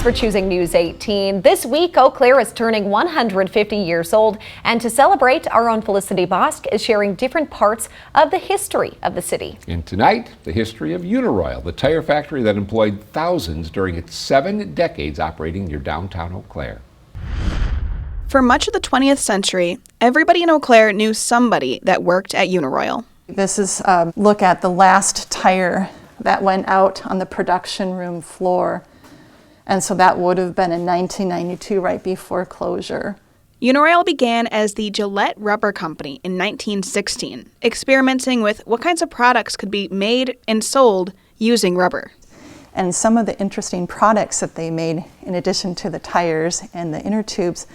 for choosing News 18. This week, Eau Claire is turning 150 years old, and to celebrate, our own Felicity Bosk is sharing different parts of the history of the city. And tonight, the history of Uniroyal, the tire factory that employed thousands during its 7 decades operating near downtown Eau Claire. For much of the 20th century, everybody in Eau Claire knew somebody that worked at Uniroyal. This is a look at the last tire that went out on the production room floor. And so that would have been in 1992, right before closure. Uniroyal began as the Gillette Rubber Company in 1916, experimenting with what kinds of products could be made and sold using rubber. And some of the interesting products that they made, in addition to the tires and the inner tubes,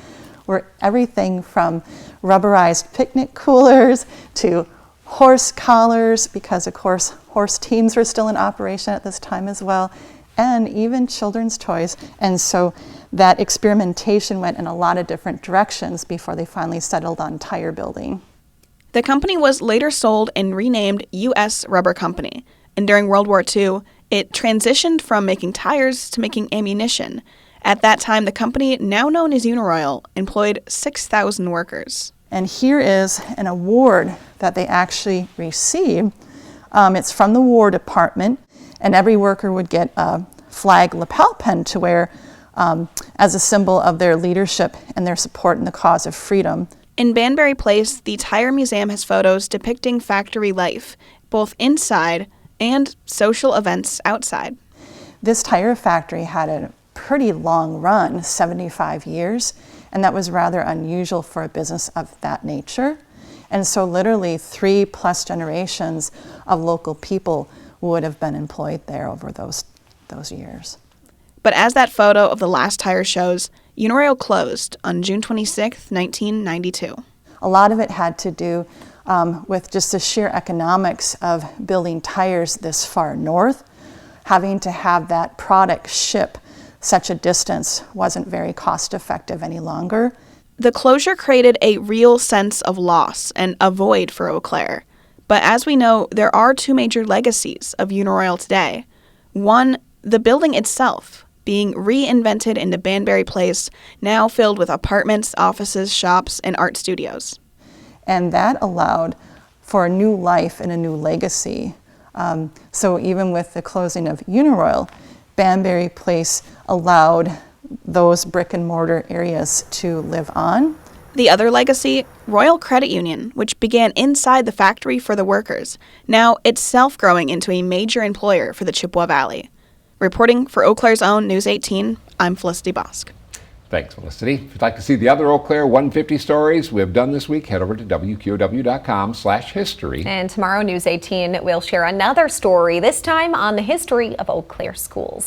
were everything from rubberized picnic coolers to horse collars, because of course horse teams were still in operation at this time as well, and even children's toys. And so that experimentation went in a lot of different directions before they finally settled on tire building. The company was later sold and renamed U.S. Rubber Company, and during World War II, it transitioned from making tires to making ammunition. At that time, the company, now known as Uniroyal, employed 6,000 workers. And here is an award that they actually received. It's from the War Department, and every worker would get a flag lapel pin to wear as a symbol of their leadership and their support in the cause of freedom. In Banbury Place, the Tire Museum has photos depicting factory life, both inside and social events outside. This tire factory had a pretty long run, 75 years, and that was rather unusual for a business of that nature. And so literally 3+ generations of local people would have been employed there over those years. But as that photo of the last tire shows, Uniroyal closed on June 26, 1992. A lot of it had to do with just the sheer economics of building tires this far north. Having to have that product ship such a distance wasn't very cost effective any longer. The closure created a real sense of loss and a void for Eau Claire. But as we know, there are 2 major legacies of Uniroyal today. One, the building itself, being reinvented into Banbury Place, now filled with apartments, offices, shops, and art studios. And that allowed for a new life and a new legacy. So even with the closing of Uniroyal, Banbury Place allowed those brick and mortar areas to live on. The other legacy, Royal Credit Union, which began inside the factory for the workers, now itself growing into a major employer for the Chippewa Valley. Reporting for Eau Claire's own News 18, I'm Felicity Bosk. Thanks, Felicity. If you'd like to see the other Eau Claire 150 stories we have done this week, head over to wqow.com/history. And tomorrow, News 18 will share another story, this time on the history of Eau Claire schools.